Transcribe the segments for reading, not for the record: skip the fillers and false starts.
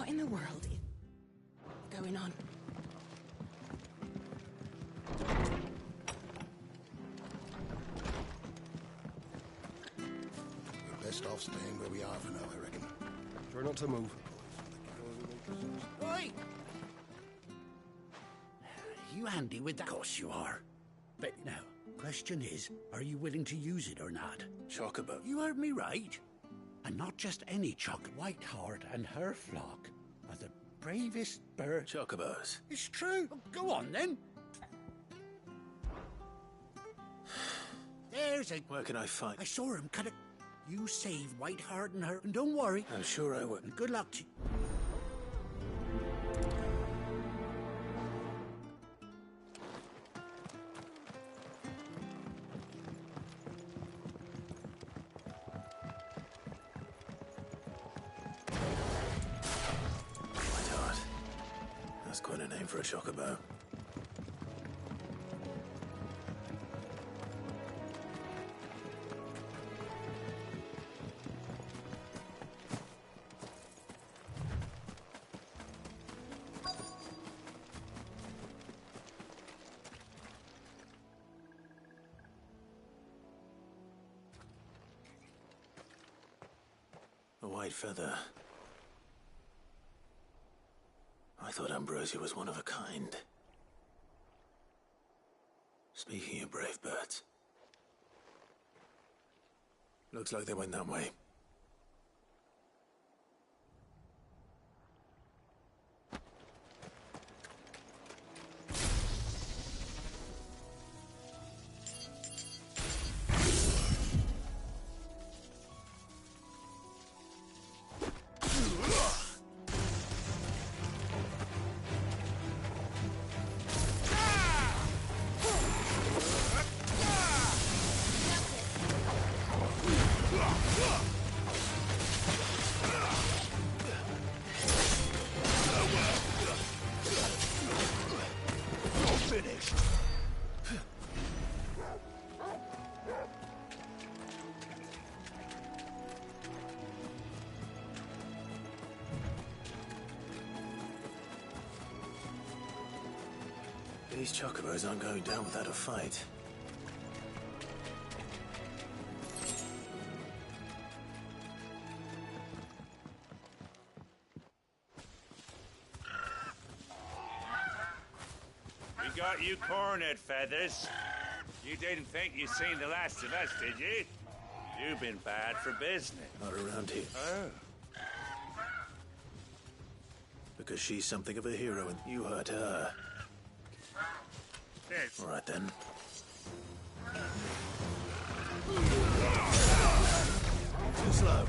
in the world is going on? We're best off staying where we are for now, I reckon. Try not to move. Oi! You handy with that? Of course you are. But now, question is, are you willing to use it or not? Chocobo. You heard me right. And not just any chocolate. Whiteheart and her flock are the bravest bird. Chocobos. It's true. Go on then. There's a... Where can I find... I saw him cut it. You save Whiteheart and her, and don't worry. I'm sure I would. And good luck to you. Whiteheart. That's quite a name for a chocobo. A white feather. I thought Ambrosia was one of a kind. Speaking of brave birds. Looks like they went that way. These chocobos aren't going down without a fight. We got you cornered, Feathers. You didn't think you'd seen the last of us, did you? You've been bad for business. Not around here. Oh. Because she's something of a hero and you hurt her. Yes. All right then. Too slow.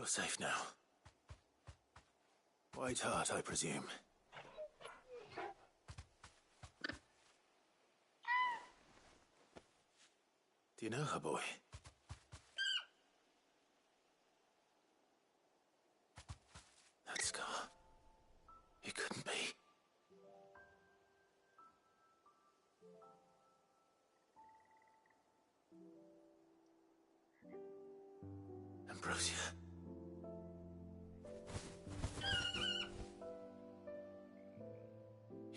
You're safe now. White Hart, I presume. Do you know her, boy? That scar. It couldn't be. Ambrosia.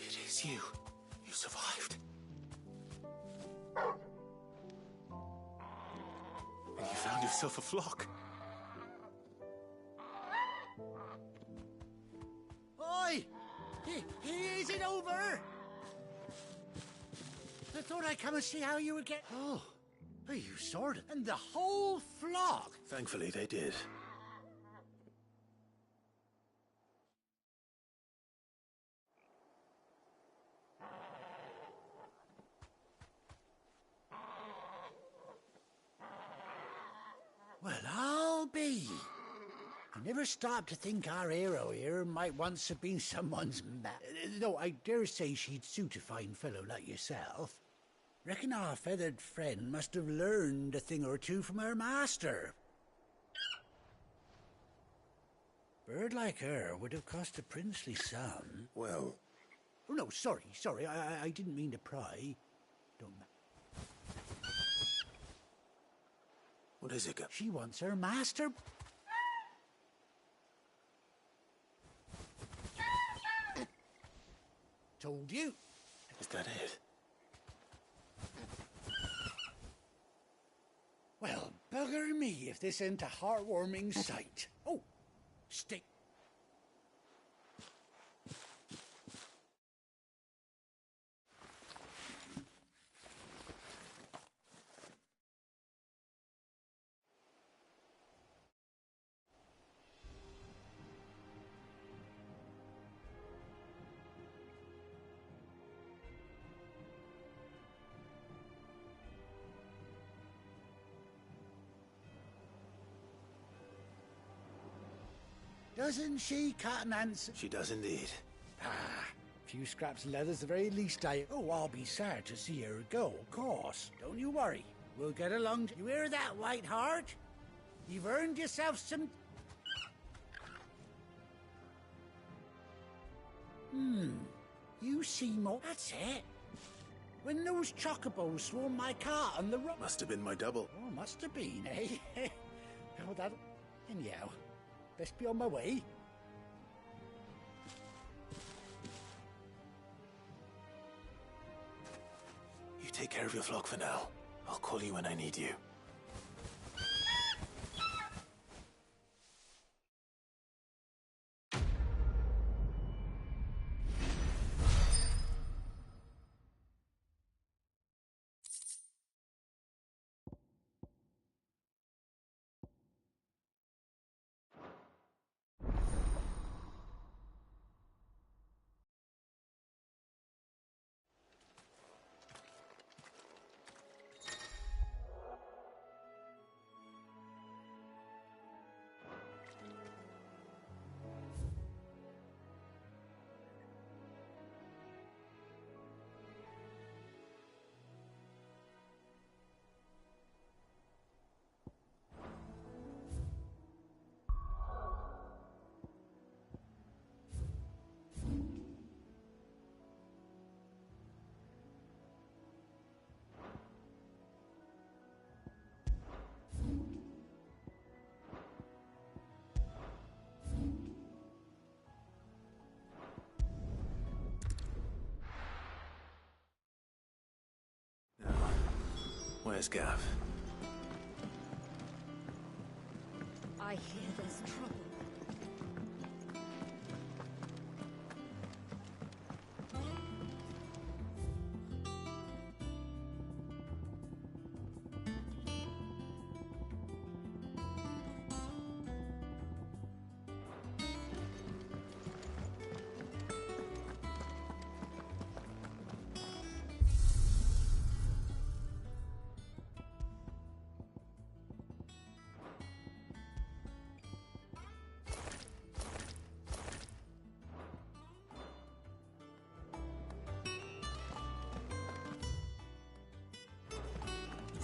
It is you. You survived. And you found yourself a flock. Oi! Is it over? I thought I'd come and see how you would get... Oh, you sorted. And the whole flock. Thankfully, they did. Well, I'll be. I never stopped to think our hero here might once have been someone's though I dare say she'd suit a fine fellow like yourself. Reckon our feathered friend must have learned a thing or two from her master. Bird like her would have cost a princely sum. Well, Oh, no, sorry. I didn't mean to pry. Don't... what is it, Gov? She wants her master... Told you. Is that it? Well, bugger me if this ain't a heartwarming sight. Oh, stick. Doesn't she, Cotton Ants? She does indeed. Few scraps of leather's the very least I... Oh, I'll be sad to see her go, of course. Don't you worry. We'll get along. You hear that, White Hart? You've earned yourself some... You see more... That's it. When those chocobos swarmed my cart on the road... Must have been my double. Oh, must have been, eh? Oh, that... Anyhow, best be on my way. You take care of your flock for now. I'll call you when I need you. Where's Gav? I hear there's trouble.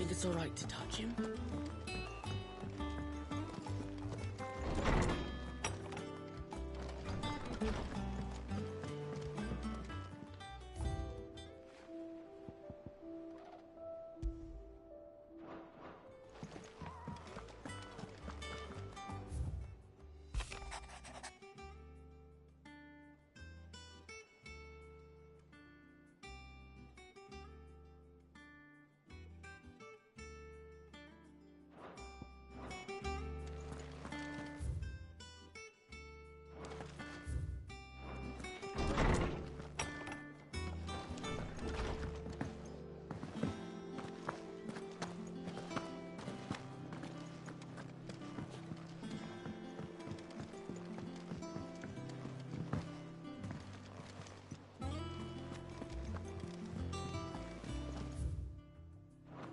think it's alright to touch him?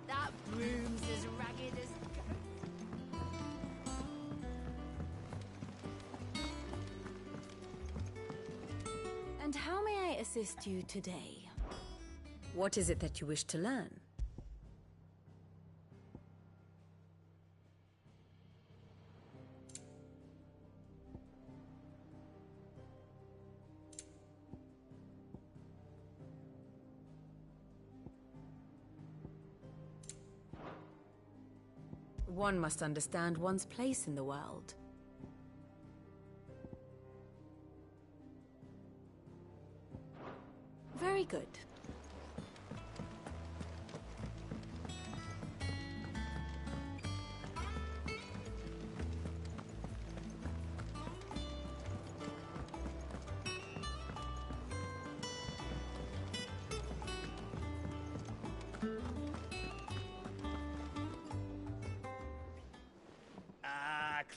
That broom's as ragged as... And how may I assist you today? What is it that you wish to learn? One must understand one's place in the world. Very good.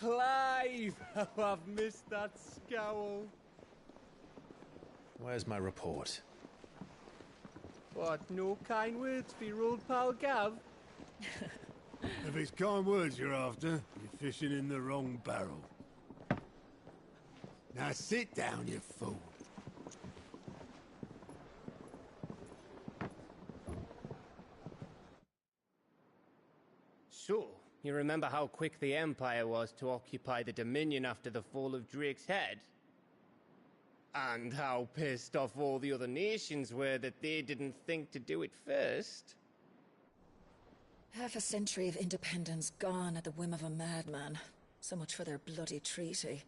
Clive! Oh, I've missed that scowl. Where's my report? What, no kind words for your old pal Gav? If it's kind words you're after, you're fishing in the wrong barrel. Now sit down, you fool. So, you remember how quick the Empire was to occupy the Dominion after the fall of Drake's head? And how pissed off all the other nations were that they didn't think to do it first? Half a century of independence gone at the whim of a madman. So much for their bloody treaty.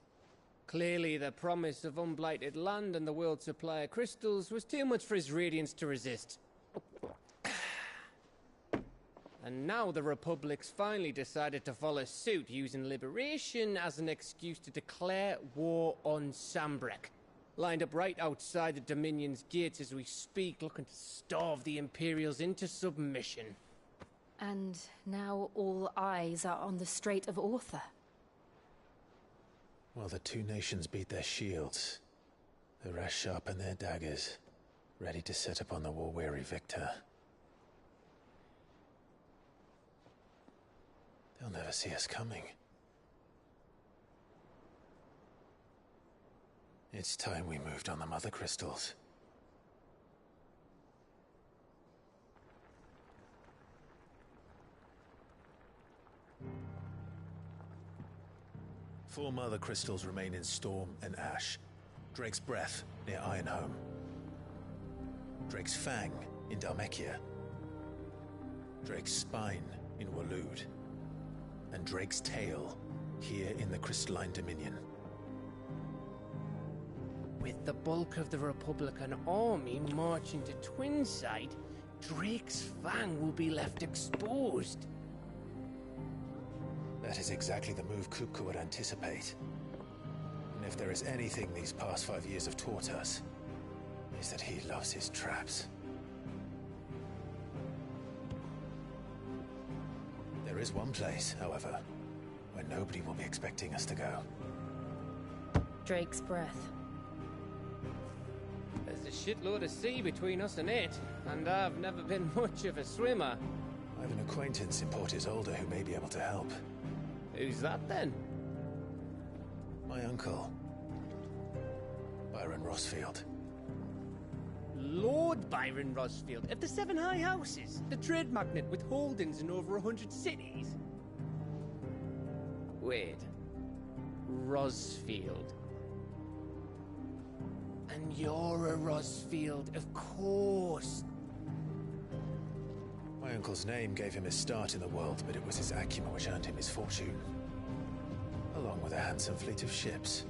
Clearly, the promise of unblighted land and the world's supply of crystals was too much for his radiance to resist. And now the Republic's finally decided to follow suit, using liberation as an excuse to declare war on Sambrek. Lined up right outside the Dominion's gates as we speak, looking to starve the Imperials into submission. And now all eyes are on the Strait of Arthur. Well, the two nations beat their shields. The rest sharpen their daggers, ready to set upon the war-weary victor. They'll never see us coming. It's time we moved on the Mother Crystals. Four Mother Crystals remain in Storm and Ash. Drake's Breath near Ironhome. Drake's Fang in Dhalmekia. Drake's Spine in Waloed. And Drake's Tail here in the Crystalline Dominion. With the bulk of the Republican army marching to Twinside, Drake's Fang will be left exposed. That is exactly the move Kupka would anticipate. And if there is anything these past 5 years have taught us, is that he loves his traps. There is one place, however, where nobody will be expecting us to go. Drake's Breath. There's a shitload of sea between us and it, and I've never been much of a swimmer. I have an acquaintance in Port Isolde who may be able to help. Who's that then? My uncle, Byron Rossfield. Lord Byron Rosfield of the Seven High Houses, the trade magnate with holdings in over 100 cities. Wait. Rosfield. And you're a Rosfield, of course. My uncle's name gave him his start in the world, but it was his acumen which earned him his fortune. Along with a handsome fleet of ships.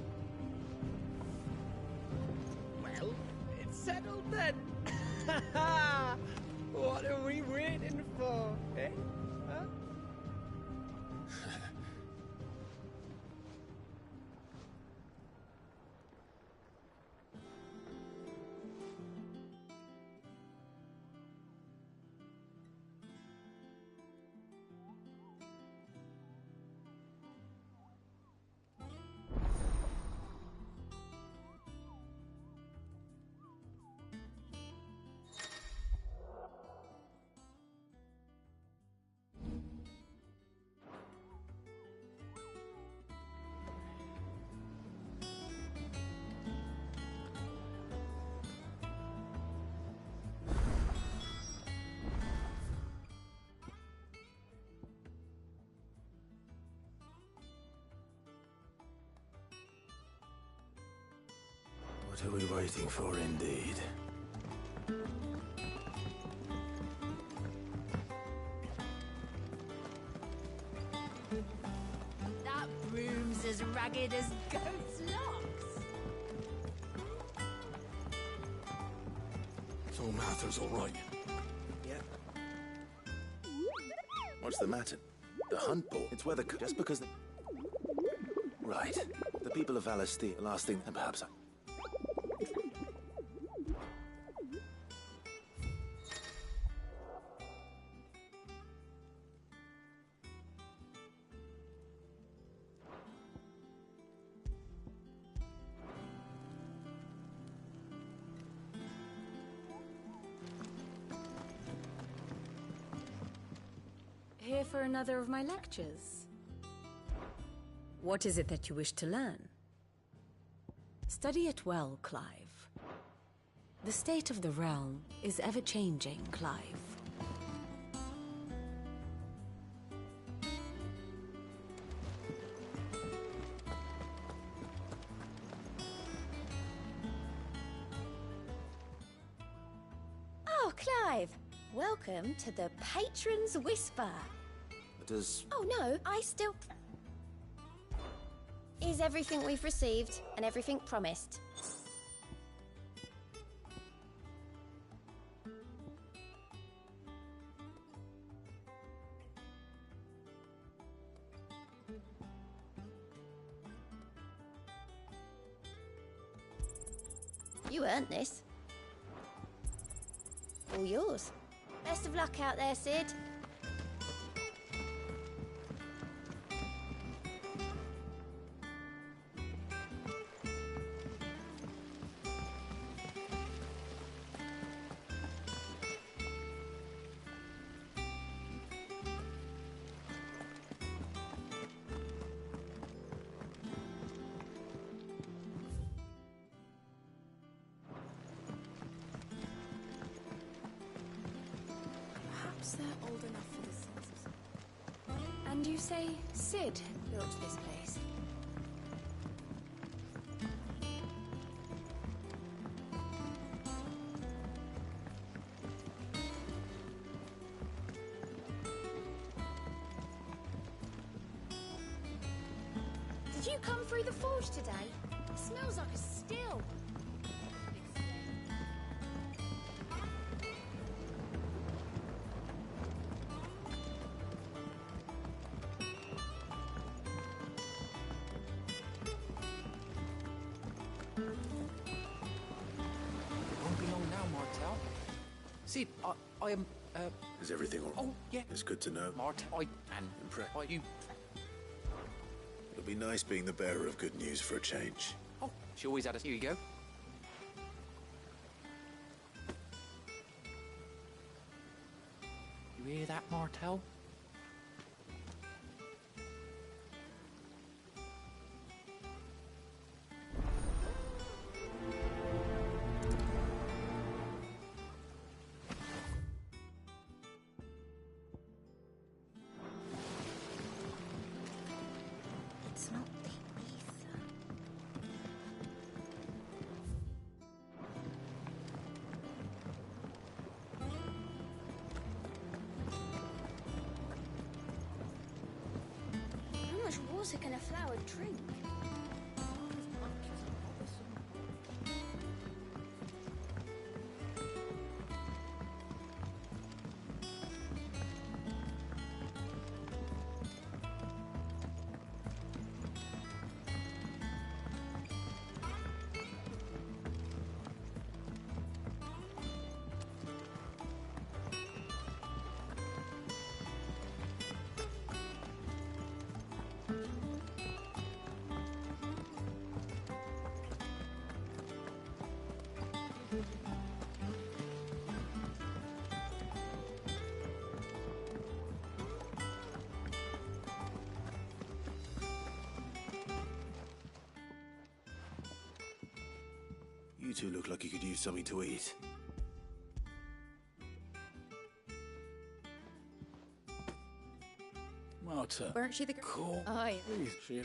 Well, it's settled then. What are we waiting for, eh? Huh? What are we waiting for, indeed? That broom's as ragged as goat's locks. So Mather's all right. Yeah. What's the matter? The hunt ball? It's where the... Just because the... Right. The people of Valestia, the last thing... And perhaps I... Here for another of my lectures. What is it that you wish to learn? Study it well, Clive. The state of the realm is ever-changing, Clive. Oh, Clive! Welcome to the Patron's Whisper. Does... Oh no, I still... Is everything we've received and everything promised? You earned this. All yours. Best of luck out there, Sid. Perhaps they're old enough for the sense of... And you say Sid built this place? Did you come through the forge today? It smells like a still. Won't be long now, Martel. Sid, I am, Is everything all right? Oh, yeah. It's good to know. Martel, you... It'll be nice being the bearer of good news for a change. Oh, she always had us. Here you go. You hear that, Martel? much water can a flower drink? You two look like you could use something to eat. Marta. Weren't she the Cool. Aye. Please, she...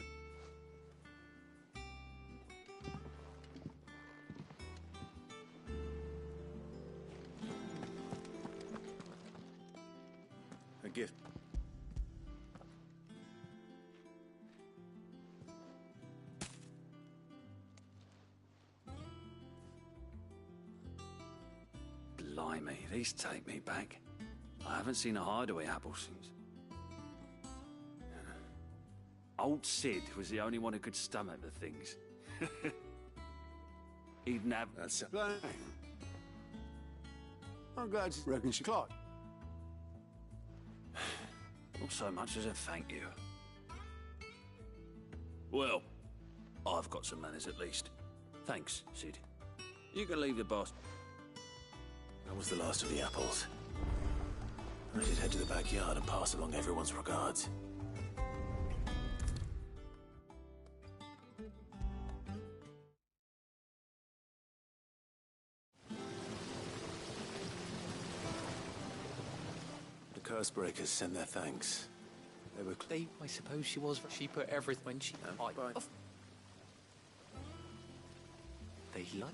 A gift. Blimey, these take me back. I haven't seen a hideaway apple since. Old Sid was the only one who could stomach the things. He'd nab... That's... I'm glad you reckon she clocked. Not so much as a thank you. Well, I've got some manners at least. Thanks, Sid. You can leave the boss. That was the last of the apples. I should head to the backyard and pass along everyone's regards. The Cursebreakers send their thanks. They were... I suppose she was... She put everything when she... Right. They like...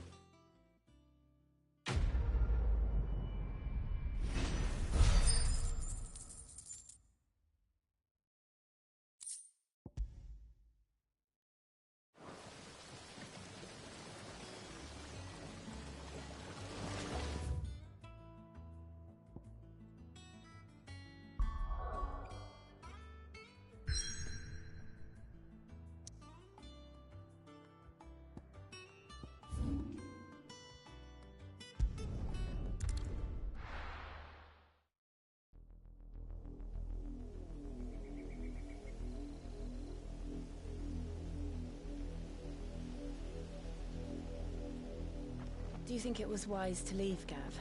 Do you think it was wise to leave, Gav?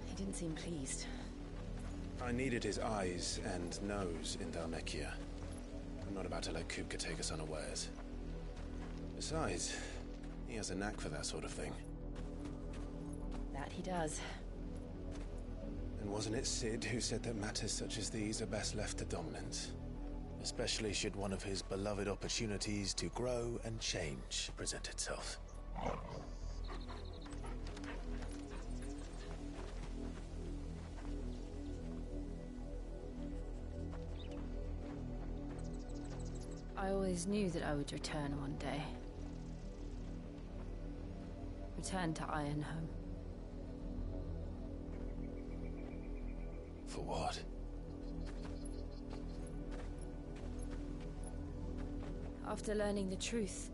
He didn't seem pleased. I needed his eyes and nose in Dhalmekia. I'm not about to let Kupka take us unawares. Besides, he has a knack for that sort of thing. That he does. And wasn't it Sid who said that matters such as these are best left to dominance? Especially should one of his beloved opportunities to grow and change present itself. I always knew that I would return one day. Return to Ironhome. For what? After learning the truth,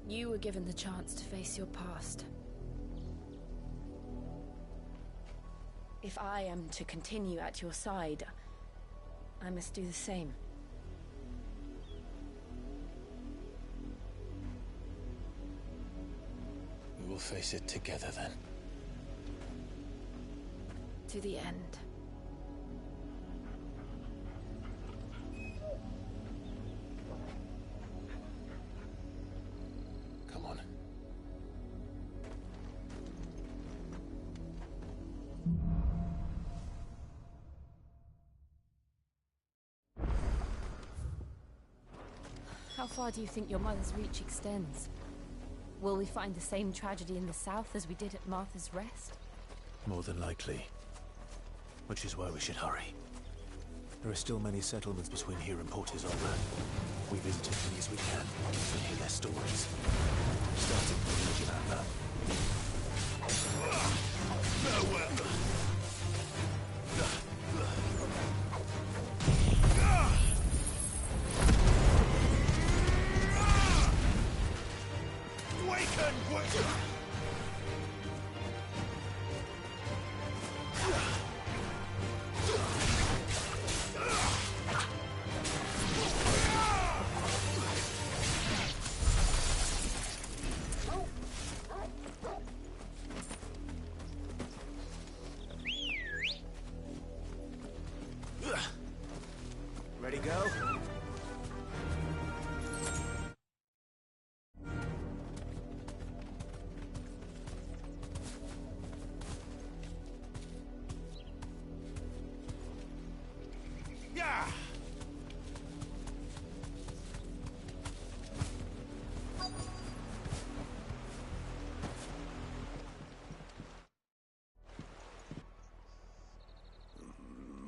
you were given the chance to face your past. If I am to continue at your side, I must do the same. We will face it together then. To the end. Come on. How far do you think your mother's reach extends? Will we find the same tragedy in the south as we did at Martha's Rest? More than likely. Which is why we should hurry. There are still many settlements between here and Port Isolde. We visit as many as we can and hear their stories. Starting with the village of Amber. Farewell. Ready, go? Yeah!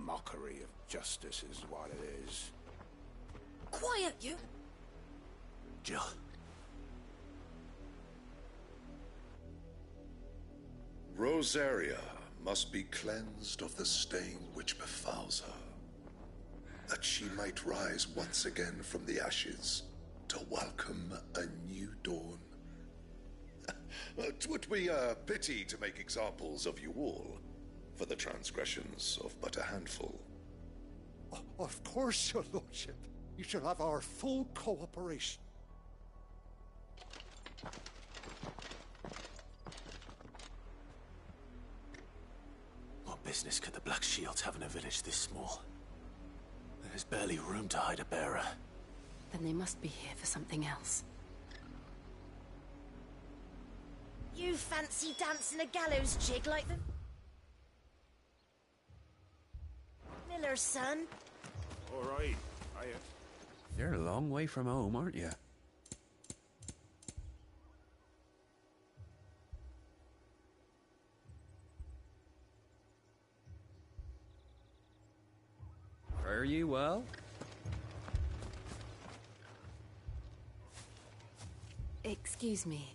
Mockery of justice is what it is. Quiet, you! Jill. Rosaria must be cleansed of the stain which befouls her, that she might rise once again from the ashes to welcome a new dawn. 'Twould be a pity to make examples of you all for the transgressions of but a handful. Of course, your lordship. You shall have our full cooperation. What business could the Black Shields have in a village this small? There's barely room to hide a bearer. Then they must be here for something else. You fancy dancing a gallows jig like the Miller's son? All right. You're a long way from home, aren't you? Fare you well? Excuse me,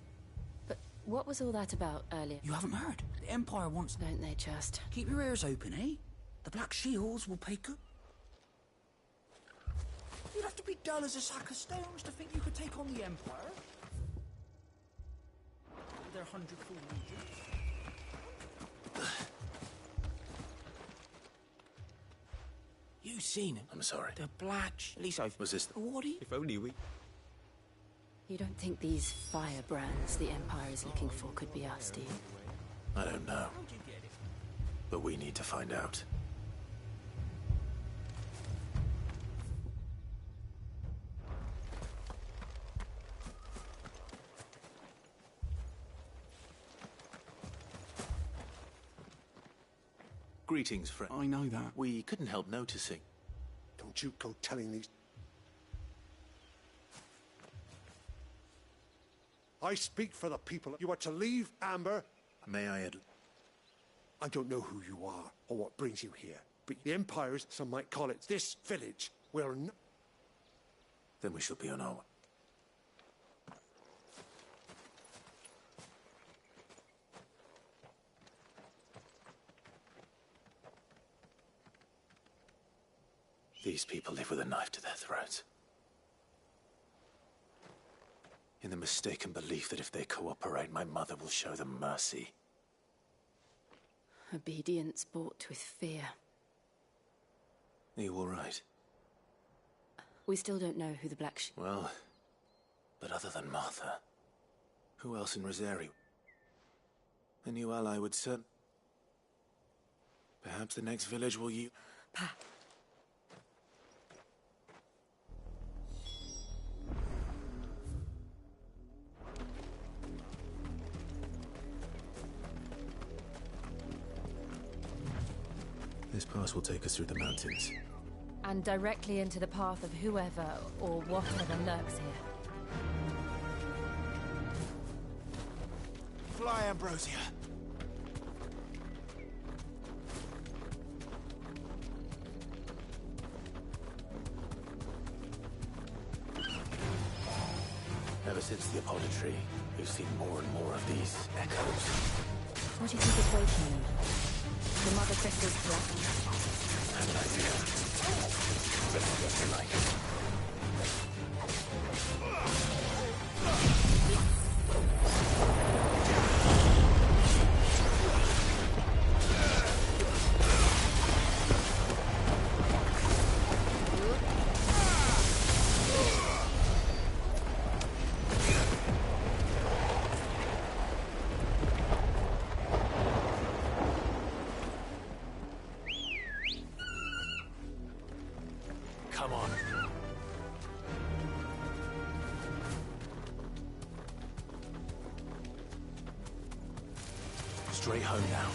but what was all that about earlier? You haven't heard? The Empire wants... Don't they just? Keep your ears open, eh? The Black Shields will pay good... You'd have to be dull as a sack of stones to think you could take on the Empire. With their 100 full legions. You seen him? I'm sorry. The Black... At least I've... Was this... What? If only we... You don't think these firebrands the Empire is looking for could be us, do you? I don't know. But we need to find out. Greetings, friend. I know that. We couldn't help noticing. Don't you go telling these... I speak for the people. You are to leave Amber. May I I don't know who you are or what brings you here, but the Empires, some might call it, this village, will not... Then we shall be on our way. These people live with a knife to their throats. In the mistaken belief that if they cooperate, my mother will show them mercy. Obedience bought with fear. Are you all right? We still don't know who the Black Well, but other than Martha, who else in Rosaria? A new ally would serve. Perhaps the next village will you... This pass will take us through the mountains. And directly into the path of whoever or whatever lurks here. Fly, Ambrosia. Ever since the Apodatory, we've seen more and more of these echoes. What do you think is waking them? The Mother Crystal's collapse? I have an idea. But I'll get to like it. Come on. Straight home now.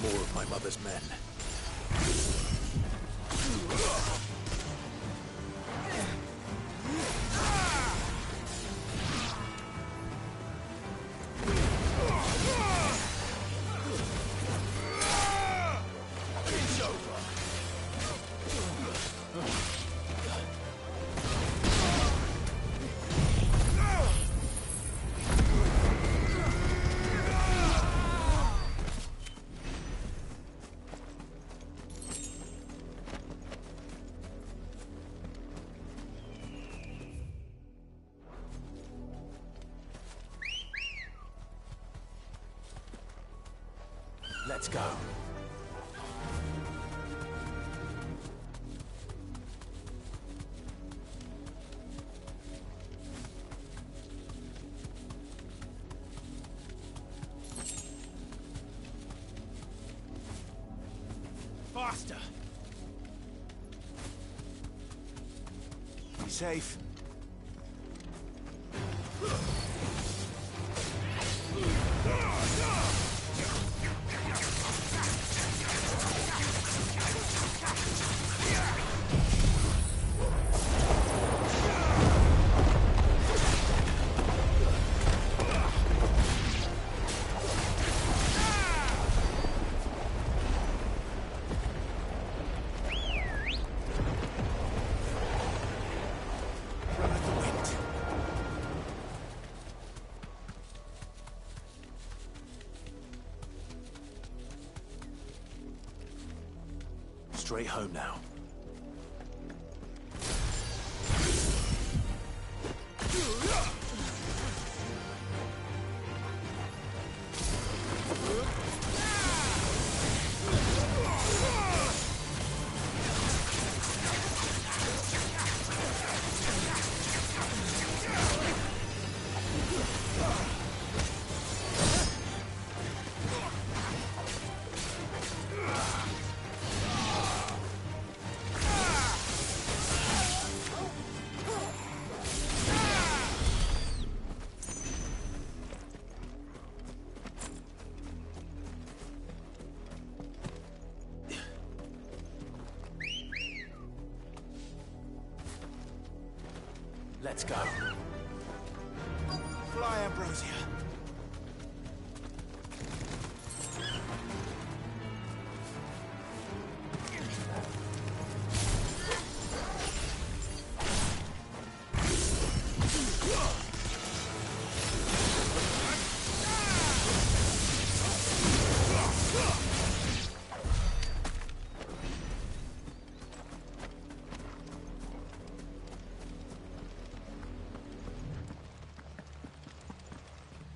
More of my mother's men. It's over. Let's go. Faster. Be safe. Straight home now. Let's go. Fly, Ambrosia.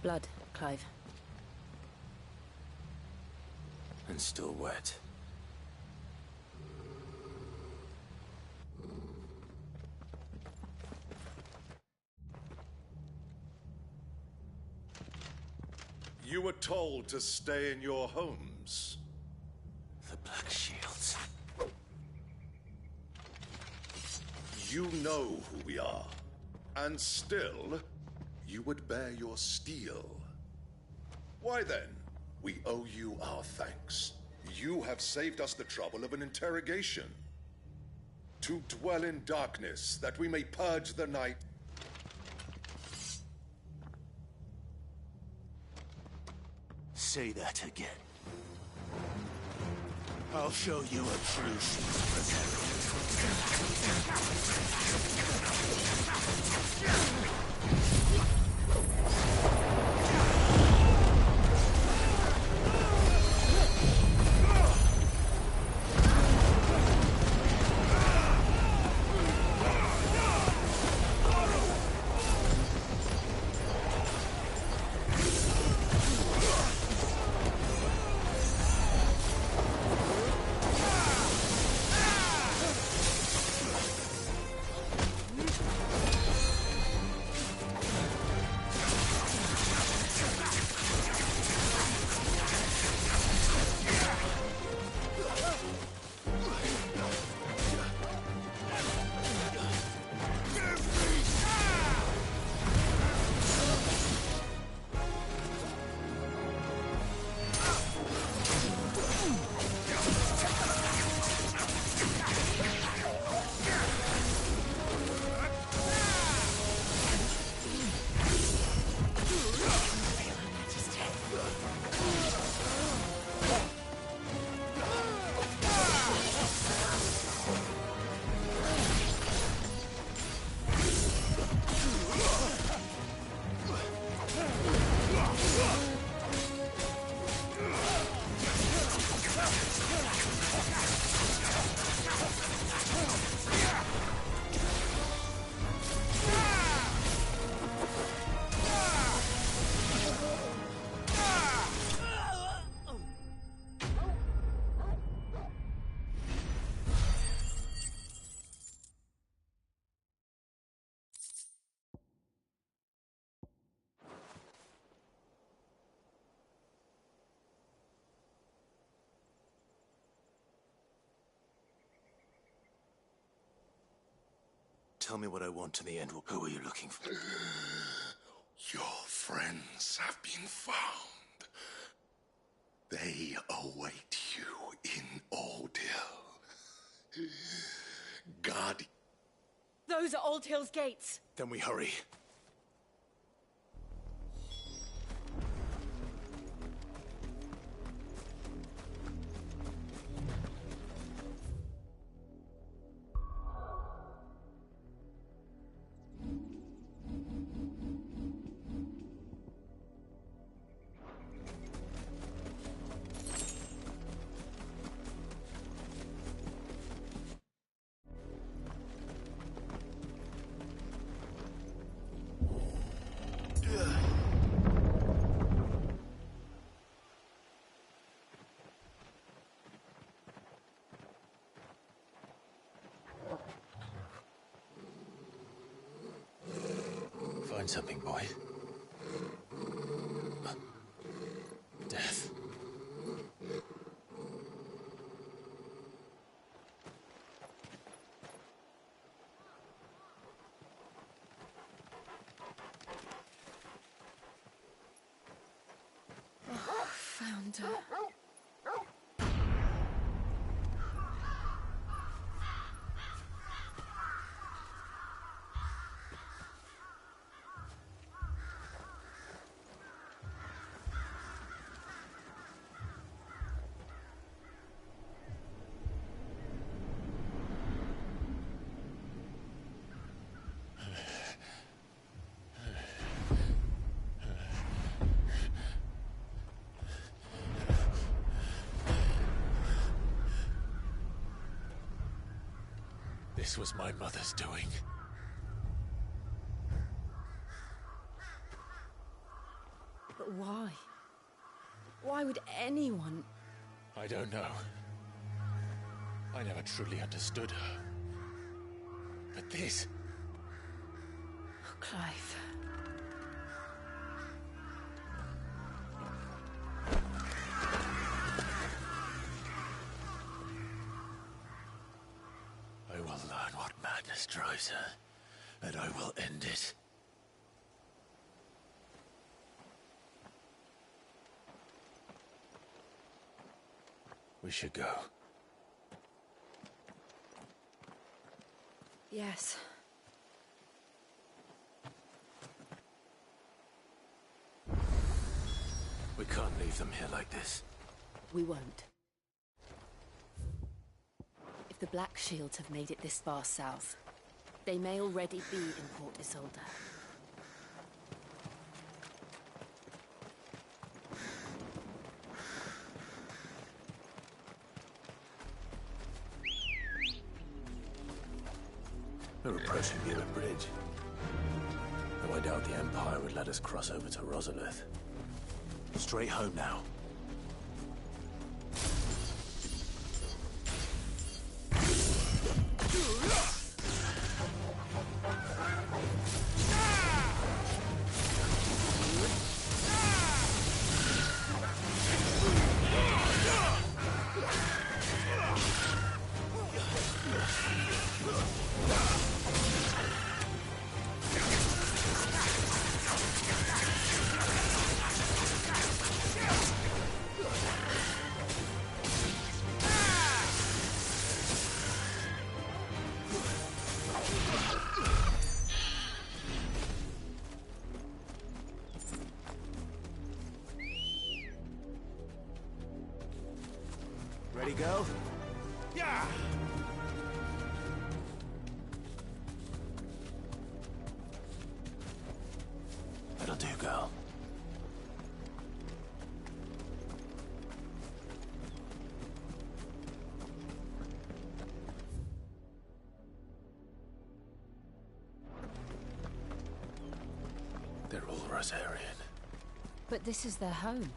Blood, Clive. And still wet. You were told to stay in your homes. The Black Shields. You know who we are. And still, you would bear your steel. Why then, we owe you our thanks. You have saved us the trouble of an interrogation. To dwell in darkness, that we may purge the night. Say that again. I'll show you a true Tell me what I want in the end. Who are you looking for? Your friends have been found. They await you in Old Hill. God. Those are Old Hill's gates. Then we hurry. Find something, boy. Death. Oh, found her. This was my mother's doing. But why? Why would anyone... I don't know. I never truly understood her. But this... Oh, Clive. I will learn what madness drives her, and I will end it. We should go. Yes. We can't leave them here like this. We won't. If the Black Shields have made it this far south, they may already be in Port Isolde. We're approaching Neera Bridge. Though I doubt the Empire would let us cross over to Rosalith. Straight home now. Ready, girl? Yeah! That'll do, girl. They're all Rosarian. But this is their home.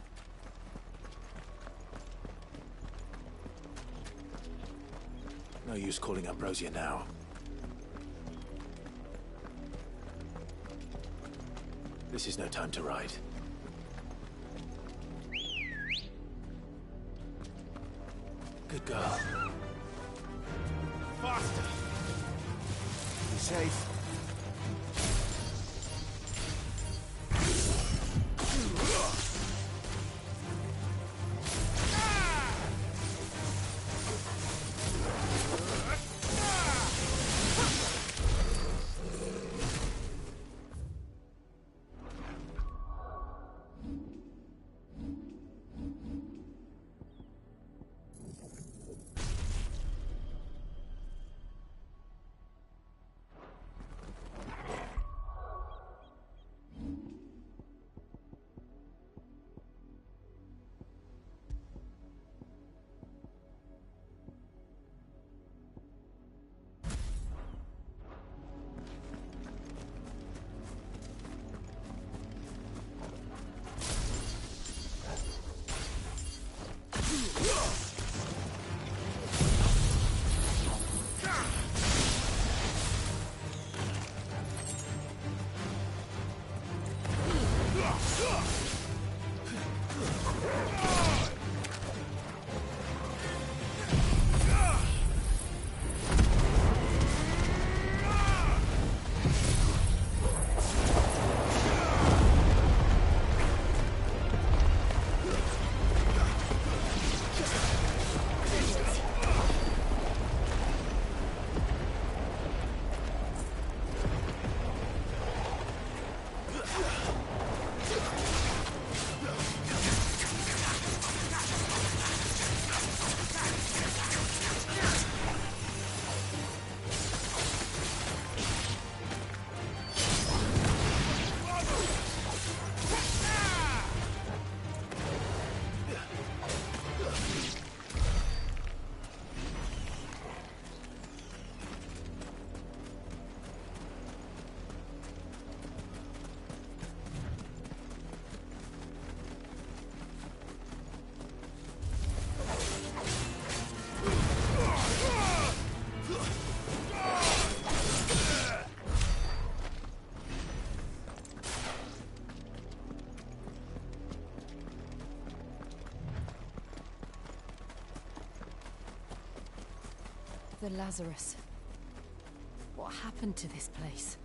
No use calling Ambrosia now. This is no time to ride. Good girl. Faster! Be safe. The Lazarus. What happened to this place?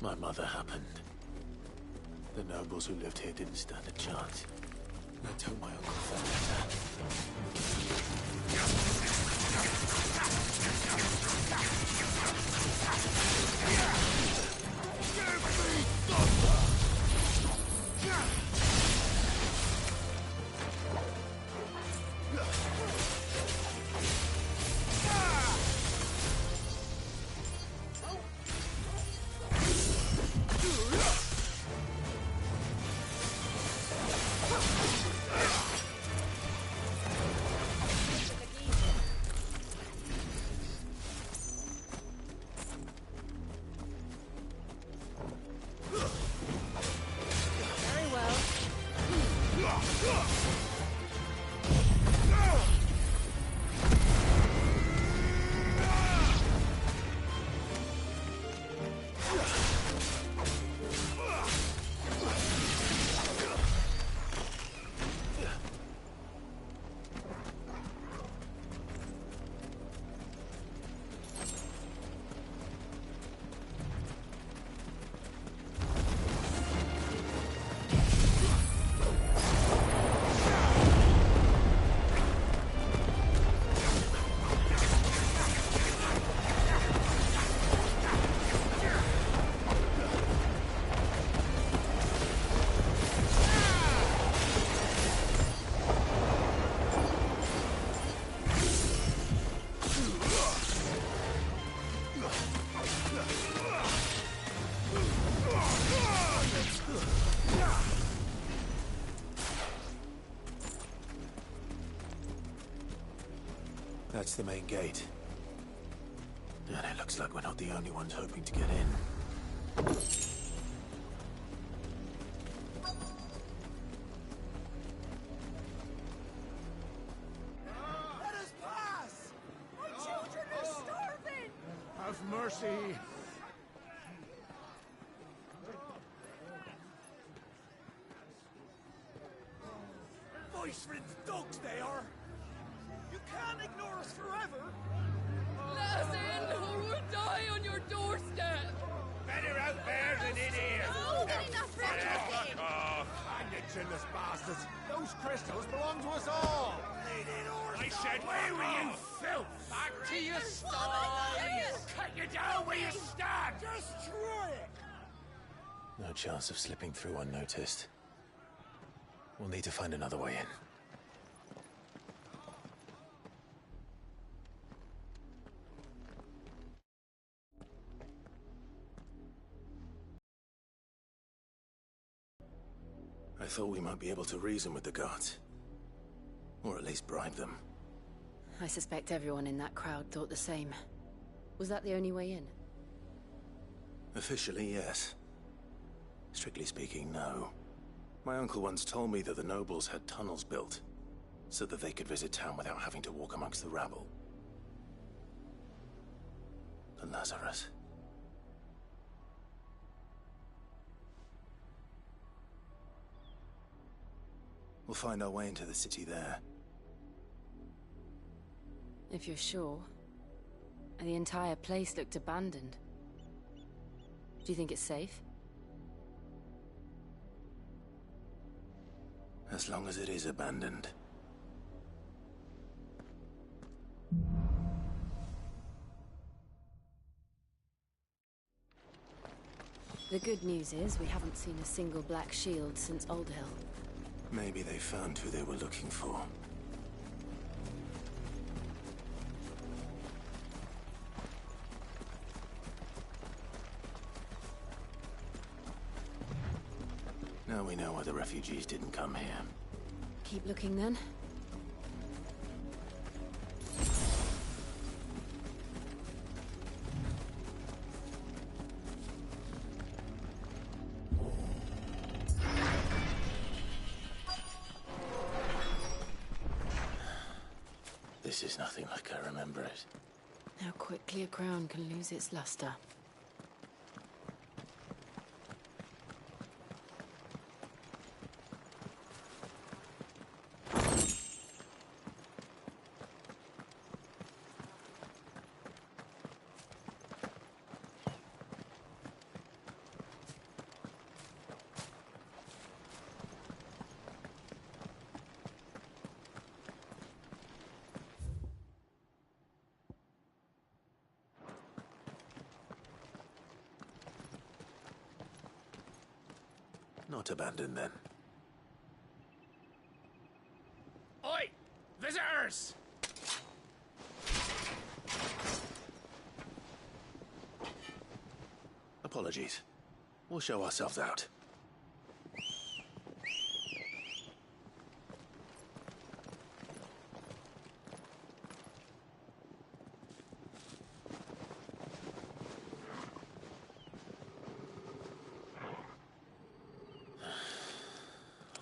My mother happened. The nobles who lived here didn't stand a chance. I told my uncle that letter. That's the main gate. And it looks like we're not the only ones hoping to get in. Let us pass! My children are starving! Have mercy! Voice-ridden dogs they are! You can't ignore us forever! Let us in, or we'll die on your doorstep! Better out there than in here! Oh, get enough for everything! Hang it, chinless bastards! Those crystals belong to us all! I said, where were you, filth? Back to your sties! Cut you down where you stand! Destroy it! No chance of slipping through unnoticed. We'll need to find another way in. I thought we might be able to reason with the guards. Or at least bribe them. I suspect everyone in that crowd thought the same. Was that the only way in? Officially, yes. Strictly speaking, no. My uncle once told me that the nobles had tunnels built, so that they could visit town without having to walk amongst the rabble. The Lazarus. We'll find our way into the city there. If you're sure. The entire place looked abandoned. Do you think it's safe? As long as it is abandoned. The good news is we haven't seen a single black shield since Old Hill. Maybe they found who they were looking for. Now we know why the refugees didn't come here. Keep looking then. This is nothing like I remember it. How quickly a crown can lose its luster. Not abandoned, then. Oi! Visitors! Apologies. We'll show ourselves out.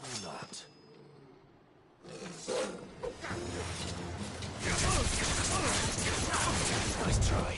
Or not. Nice try.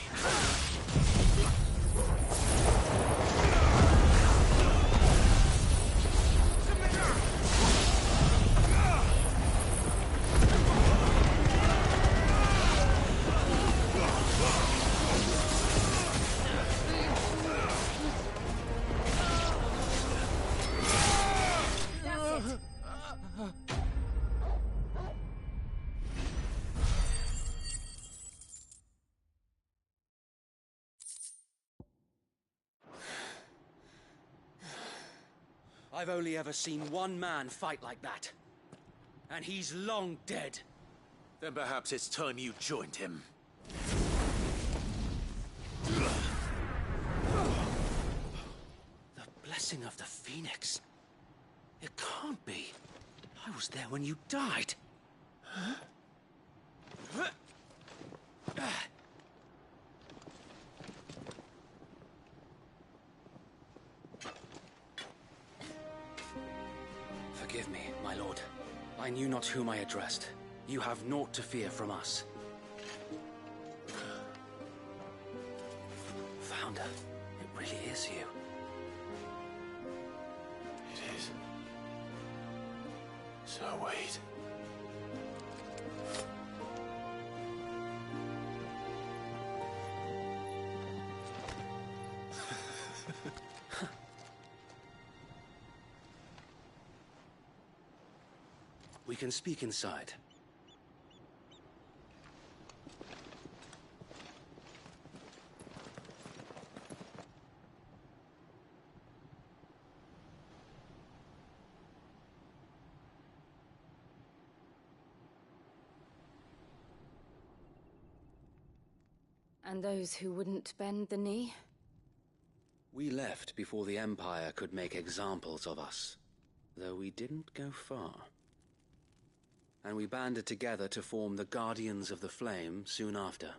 I've only ever seen one man fight like that. And he's long dead. Then perhaps it's time you joined him. The blessing of the Phoenix. It can't be. I was there when you died. Huh? Forgive me, my lord. I knew not whom I addressed. You have naught to fear from us. Founder, it really is you. It is. So wait. We can speak inside. And those who wouldn't bend the knee? We left before the Empire could make examples of us, though we didn't go far. And we banded together to form the Guardians of the Flame soon after.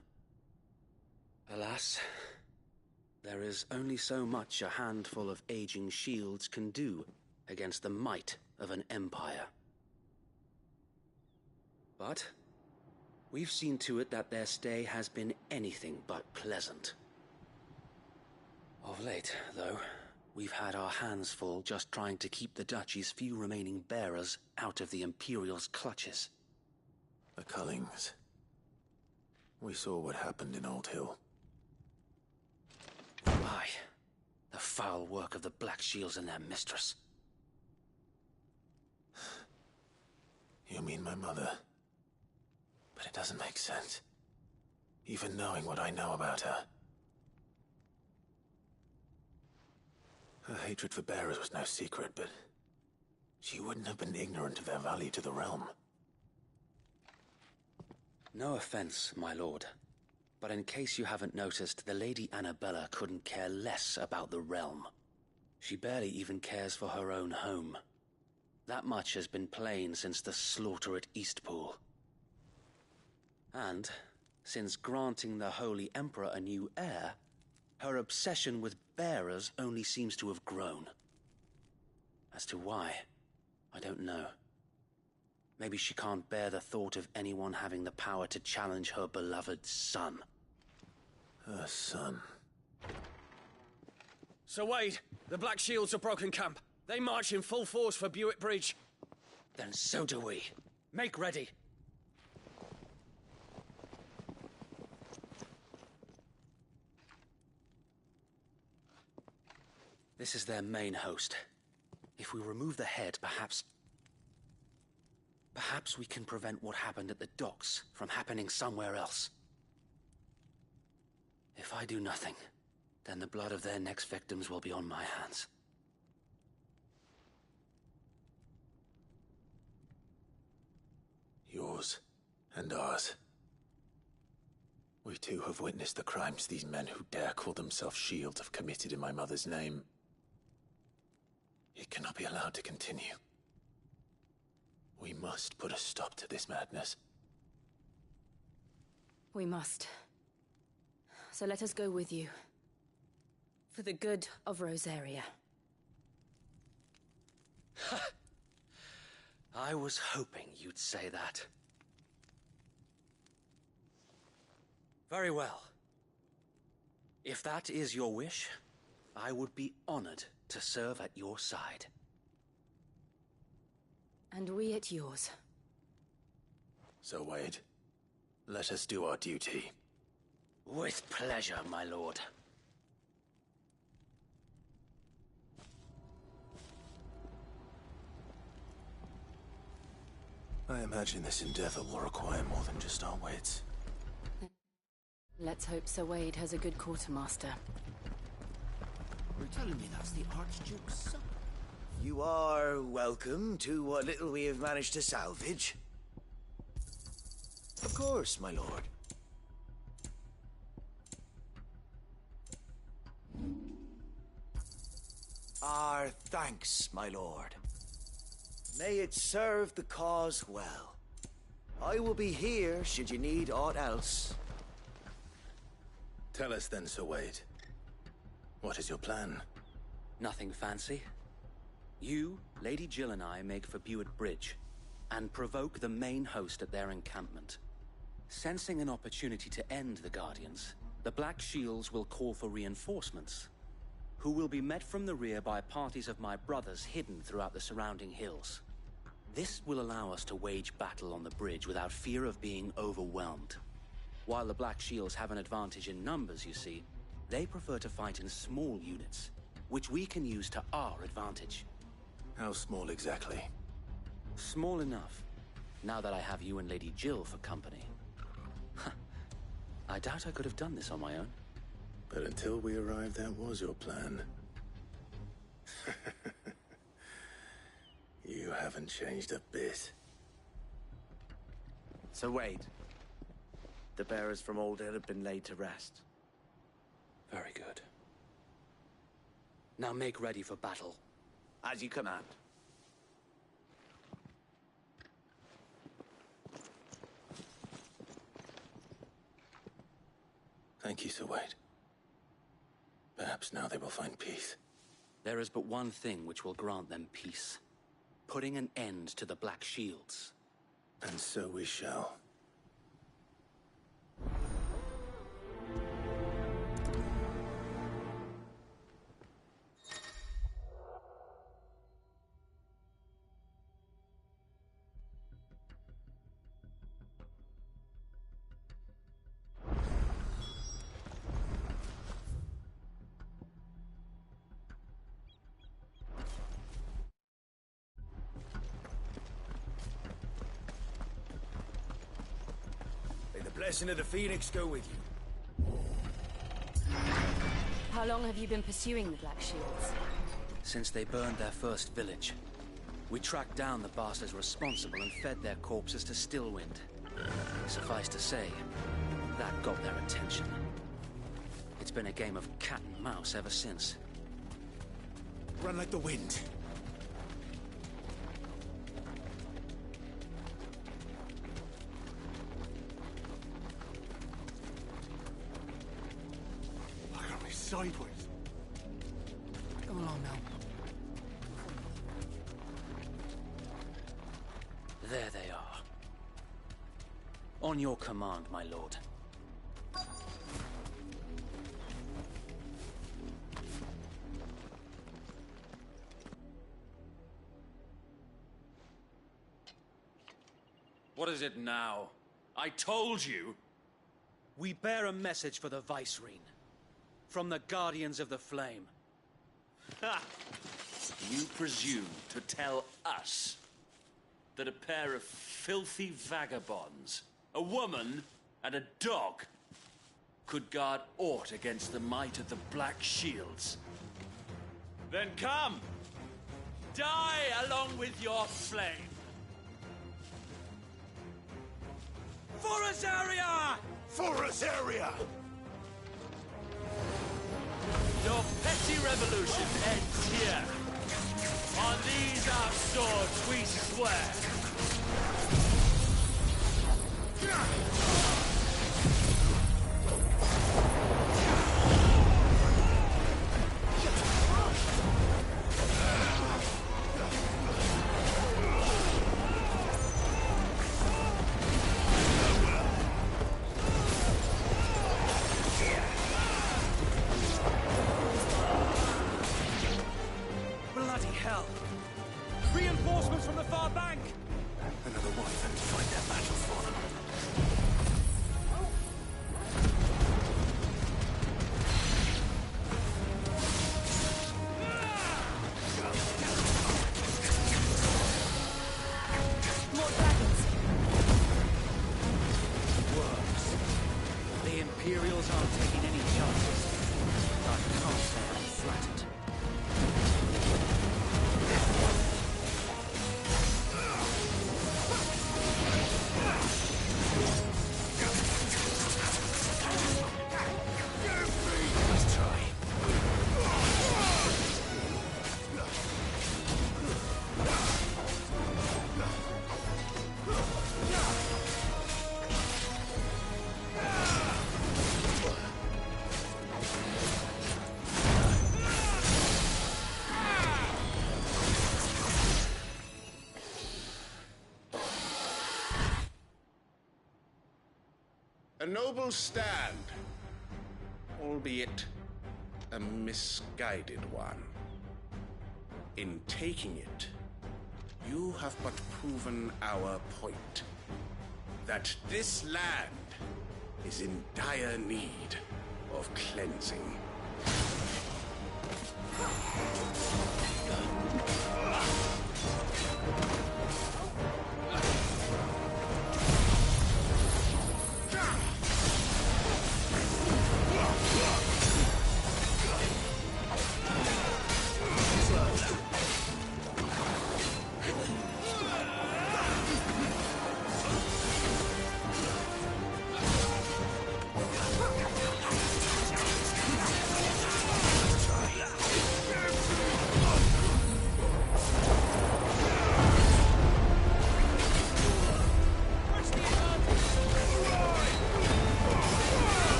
Alas, there is only so much a handful of aging shields can do against the might of an empire. But we've seen to it that their stay has been anything but pleasant. Of late, though, we've had our hands full just trying to keep the Duchy's few remaining bearers out of the Imperial's clutches. The Cullings. We saw what happened in Old Hill. Aye. The foul work of the Black Shields and their mistress. You mean my mother? But it doesn't make sense. Even knowing what I know about her. Her hatred for bearers was no secret, but she wouldn't have been ignorant of their value to the realm. No offense, my lord, but in case you haven't noticed, the Lady Annabella couldn't care less about the realm. She barely even cares for her own home. That much has been plain since the slaughter at Eastpool. And, since granting the Holy Emperor a new heir, her obsession with bearers only seems to have grown. As to why, I don't know. Maybe she can't bear the thought of anyone having the power to challenge her beloved son. Her son. Sir Wade, the Black Shields have broken camp. They march in full force for Buick Bridge. Then so do we. Make ready. This is their main host. If we remove the head, perhaps we can prevent what happened at the docks from happening somewhere else. If I do nothing, then the blood of their next victims will be on my hands. And ours. We too have witnessed the crimes these men who dare call themselves shields have committed in my mother's name. It cannot be allowed to continue. We must put a stop to this madness. We must. So let us go with you. For the good of Rosaria. I was hoping you'd say that. Very well. If that is your wish, I would be honored to serve at your side. And we at yours. So, Wade, let us do our duty. With pleasure, my lord. I imagine this endeavor will require more than just our wits. Let's hope Sir Wade has a good quartermaster. You're telling me that's the Archduke's son? You are welcome to what little we have managed to salvage. Of course, my lord. Our thanks, my lord. May it serve the cause well. I will be here should you need aught else. Tell us then, Sir Wade. What is your plan? Nothing fancy. You, Lady Jill and I make for Buett Bridge, and provoke the main host at their encampment. Sensing an opportunity to end the Guardians, the Black Shields will call for reinforcements, who will be met from the rear by parties of my brothers hidden throughout the surrounding hills. This will allow us to wage battle on the bridge without fear of being overwhelmed. While the Black Shields have an advantage in numbers, you see, they prefer to fight in small units, which we can use to our advantage. How small exactly? Small enough, now that I have you and Lady Jill for company. I doubt I could have done this on my own. But until we arrived, that was your plan. You haven't changed a bit. Sir Wade, the bearers from Old Inn have been laid to rest. Very good. Now make ready for battle. As you command. Thank you, Sir Wade. Perhaps now they will find peace. There is but one thing which will grant them peace. Putting an end to the Black Shields. And so we shall. Blessing of the Phoenix go with you. How long have you been pursuing the Black Shields? Since they burned their first village. We tracked down the bastards responsible and fed their corpses to Stillwind. Suffice to say, that got their attention. It's been a game of cat and mouse ever since. Run like the wind. Sideways. Come along now. There they are. On your command, my lord. What is it now? I told you! We bear a message for the Vicereine. From the Guardians of the Flame. Ha! You presume to tell us that a pair of filthy vagabonds, a woman and a dog, could guard aught against the might of the Black Shields? Then come! Die along with your flame! For Rosaria! For Rosaria! Your petty revolution ends here. On these our swords we swear. Bloody hell! Reinforcements from the far bank! Another one of them to fight their battles for them. More dragons! Works. The Imperials aren't taking any chances. I can't say I'm flattered. Let's try. A noble stand, albeit a misguided one. In taking it, you have but proven our point. That this land is in dire need of cleansing.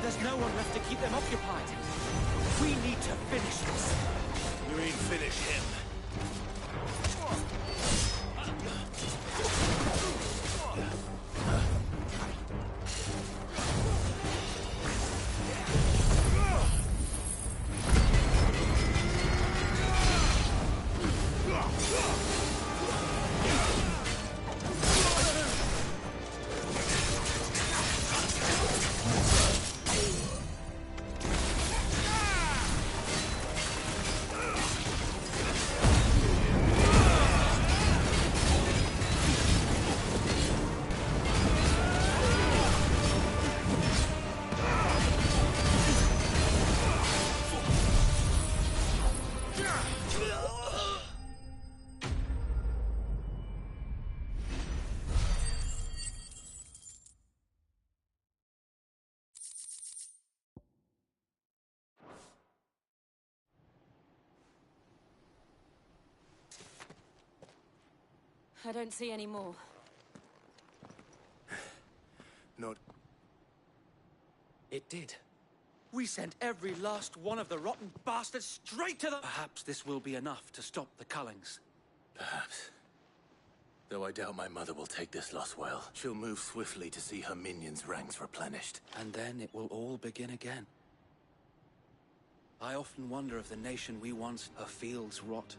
There's no one left to keep them occupied. We need to finish this. You mean finish him? I don't see any more. Not... It did. We sent every last one of the rotten bastards straight to the... Perhaps this will be enough to stop the Cullings. Perhaps. Though I doubt my mother will take this loss well. She'll move swiftly to see her minions' ranks replenished. And then it will all begin again. I often wonder if the nation we once... Her fields rot.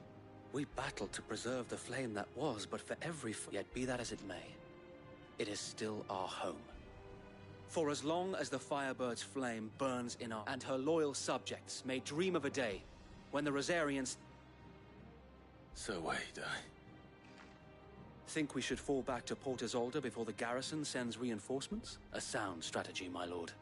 We battled to preserve the flame that was, but for every... Yet be that as it may, it is still our home. For as long as the Firebird's flame burns in our... And her loyal subjects may dream of a day when the Rosarians... So wait, Think we should fall back to Port Isolde before the garrison sends reinforcements? A sound strategy, my lord.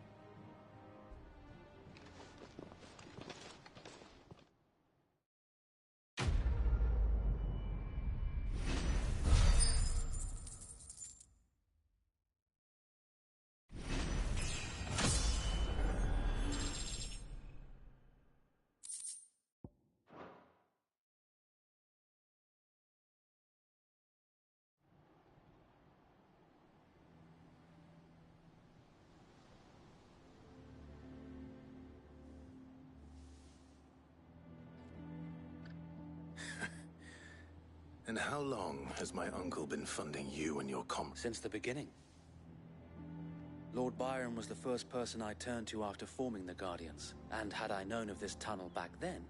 And how long has my uncle been funding you and your Since the beginning. Lord Byron was the first person I turned to after forming the Guardians, and had I known of this tunnel back then,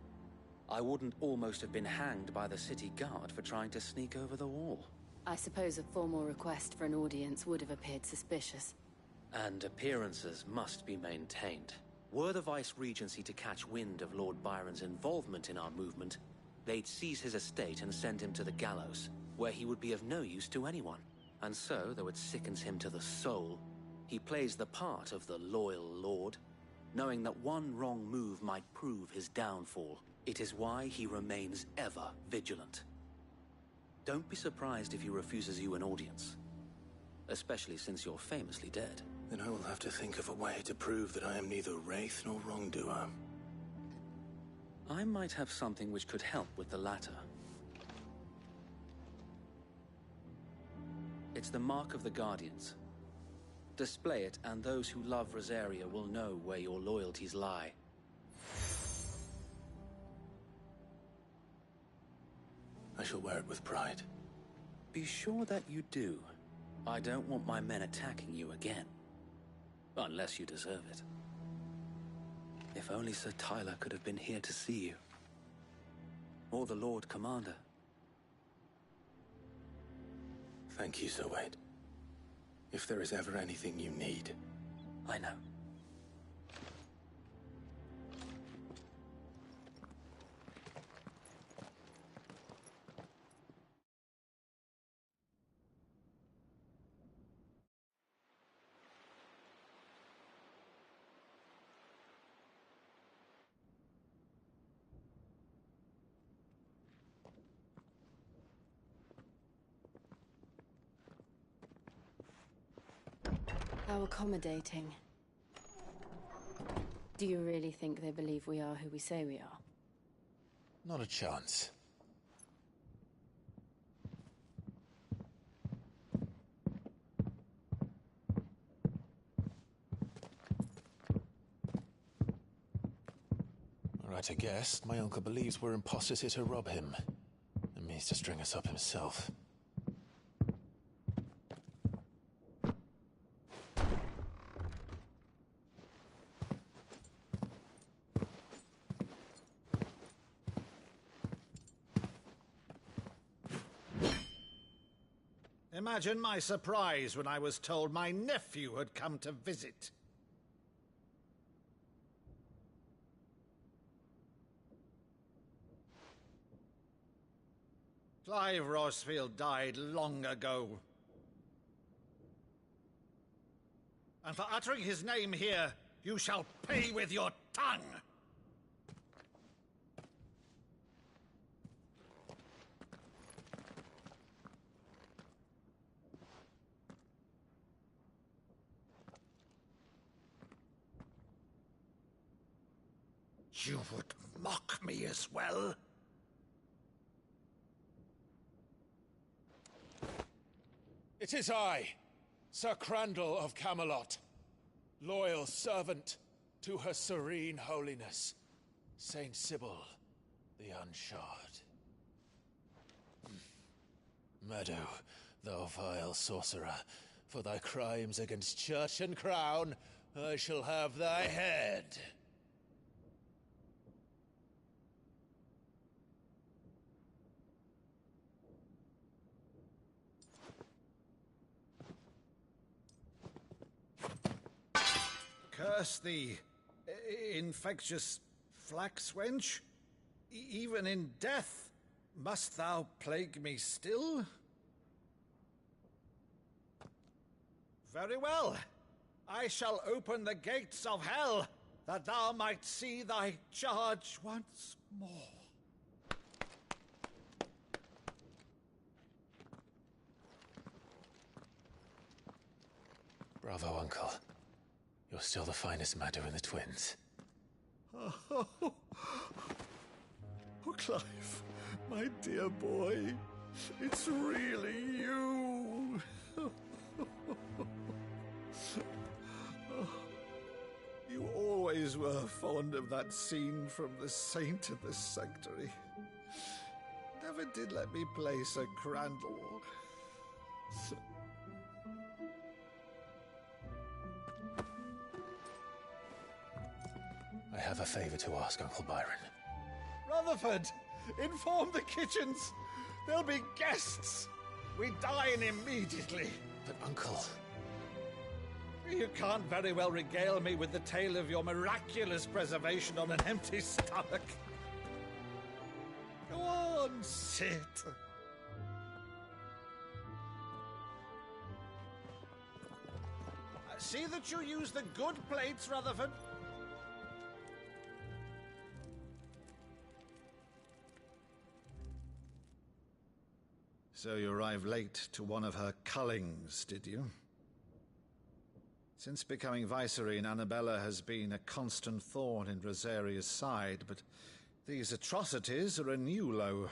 I wouldn't almost have been hanged by the city guard for trying to sneak over the wall. I suppose a formal request for an audience would have appeared suspicious. And appearances must be maintained. Were the Vice-Regency to catch wind of Lord Byron's involvement in our movement, they'd seize his estate and send him to the gallows, where he would be of no use to anyone. And so, though it sickens him to the soul, he plays the part of the loyal lord, knowing that one wrong move might prove his downfall. It is why he remains ever vigilant. Don't be surprised if he refuses you an audience, especially since you're famously dead. Then I will have to think of a way to prove that I am neither wraith nor wrongdoer. I might have something which could help with the latter. It's the Mark of the Guardians. Display it, and those who love Rosaria will know where your loyalties lie. I shall wear it with pride. Be sure that you do. I don't want my men attacking you again. Unless you deserve it. If only Sir Tyler could have been here to see you. Or the Lord Commander. Thank you, Sir Wade. If there is ever anything you need. I know. How accommodating. Do you really think they believe we are who we say we are? Not a chance. Right, I guess. My uncle believes we're imposters here to rob him. And means to string us up himself. Imagine my surprise when I was told my nephew had come to visit. Clive Rosfield died long ago. And for uttering his name here, you shall pay with your tongue! You would mock me as well? It is I, Sir Crandall of Camelot, loyal servant to Her Serene Holiness, Saint Sybil the Unshod. Meadow, thou vile sorcerer, for thy crimes against church and crown, I shall have thy head. Curse thee, infectious flax wench. Even in death, must thou plague me still? Very well. I shall open the gates of hell, that thou might see thy charge once more. Bravo, Uncle. You're still the finest Meadow in the twins. Oh, Clive, my dear boy, it's really you. You always were fond of that scene from The Saint of the Sanctuary. Never never did let me play Sir Crandall. I have a favor to ask, Uncle Byron. Rutherford, inform the kitchens. There'll be guests. We dine immediately. But, Uncle... You can't very well regale me with the tale of your miraculous preservation on an empty stomach. Go on, sit. See that you use the good plates, Rutherford. So you arrived late to one of her cullings, did you? Since becoming Vicereine, Annabella has been a constant thorn in Rosaria's side, but these atrocities are a new low.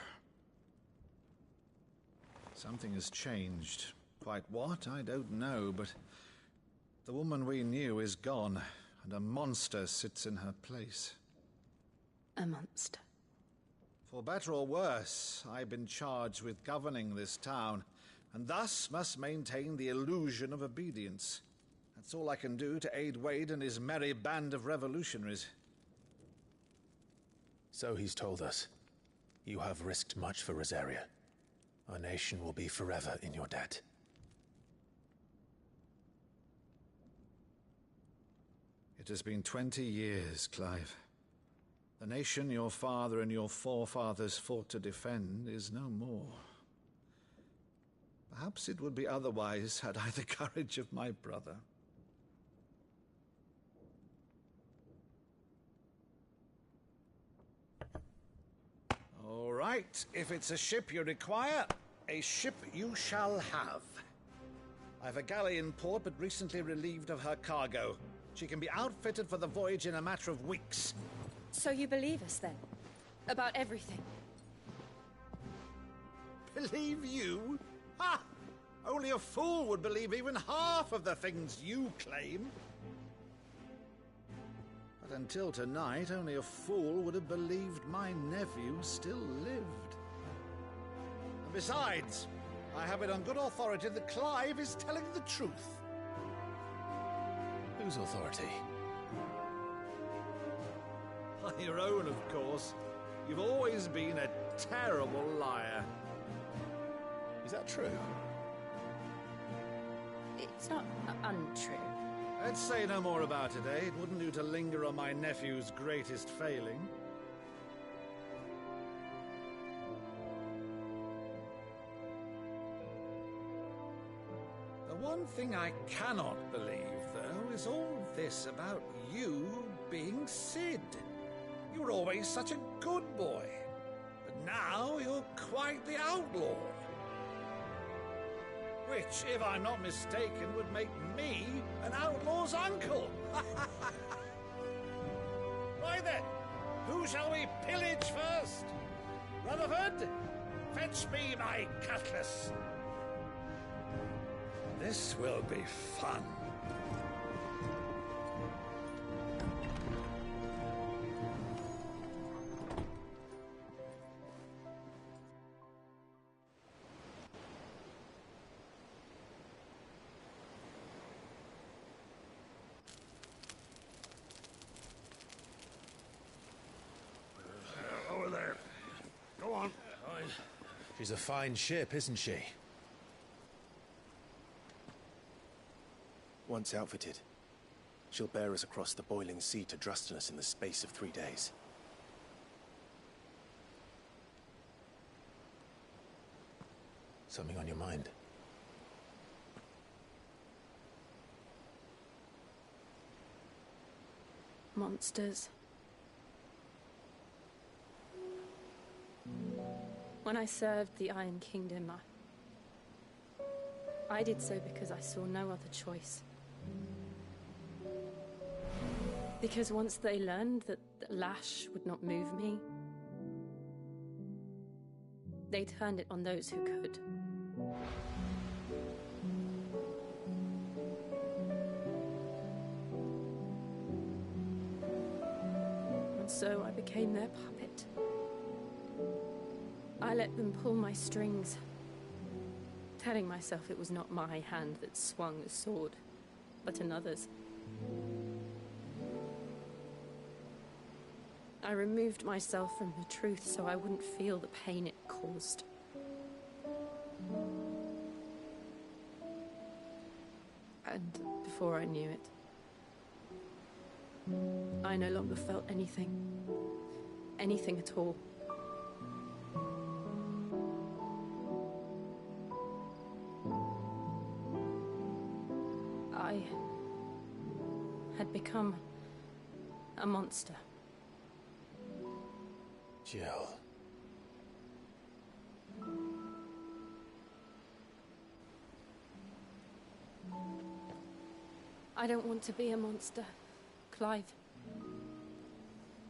Something has changed. Quite what, I don't know, but the woman we knew is gone, and a monster sits in her place. A monster? For better or worse, I've been charged with governing this town, and thus must maintain the illusion of obedience. That's all I can do to aid Wade and his merry band of revolutionaries. So he's told us. You have risked much for Rosaria. Our nation will be forever in your debt. It has been 20 years, Clive. The nation your father and your forefathers fought to defend is no more. Perhaps it would be otherwise had I the courage of my brother. All right, if it's a ship you require, a ship you shall have. I've a galley in port, but recently relieved of her cargo. She can be outfitted for the voyage in a matter of weeks. So you believe us, then? About everything? Believe you? Ha! Only a fool would believe even half of the things you claim. But until tonight, only a fool would have believed my nephew still lived. And besides, I have it on good authority that Clive is telling the truth. Whose authority? Your own, of course. You've always been a terrible liar. Is that true? It's not untrue. Let's say no more about it, eh? It wouldn't do to linger on my nephew's greatest failing. The one thing I cannot believe, though, is all this about you being Cid. You were always such a good boy, but now you're quite the outlaw. Which, if I'm not mistaken, would make me an outlaw's uncle. Right then, who shall we pillage first? Rutherford, fetch me my cutlass. This will be fun. Over there. Go on. She's a fine ship, isn't she? Once outfitted, she'll bear us across the boiling sea to Drustinus in the space of 3 days. Something on your mind? Monsters. When I served the Iron Kingdom, I did so because I saw no other choice. Because once they learned that the lash would not move me, they turned it on those who could. And so I became their puppet. I let them pull my strings, telling myself it was not my hand that swung a sword, but another's. I removed myself from the truth so I wouldn't feel the pain it caused. And before I knew it, I no longer felt anything. Anything at all. I had become a monster. Jill. I don't want to be a monster, Clive.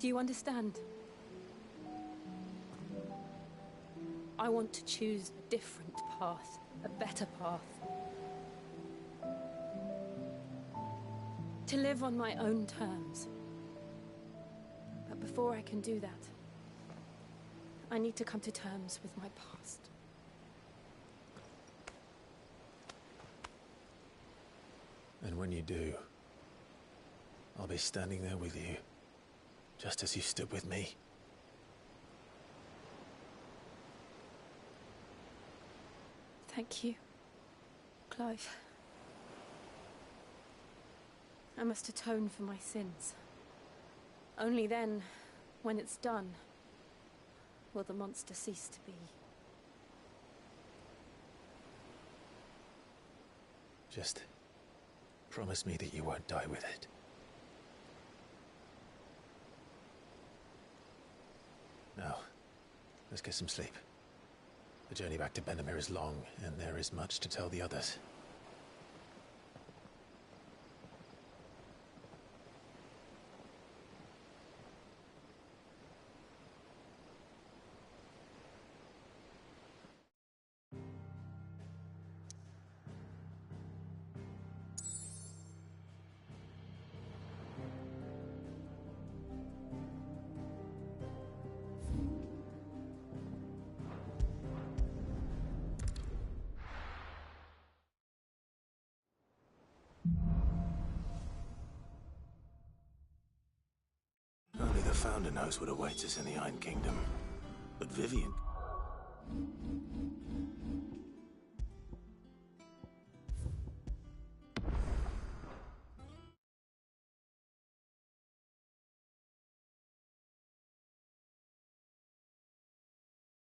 Do you understand? I want to choose a different path, a better path. To live on my own terms. But before I can do that, I need to come to terms with my past. And when you do, I'll be standing there with you, just as you stood with me. Thank you, Clive. I must atone for my sins. Only then, when it's done, will the monster cease to be. Just promise me that you won't die with it. Now, let's get some sleep. The journey back to Benamir is long, and there is much to tell the others. Only the Founder knows what awaits us in the Iron Kingdom. But Vivian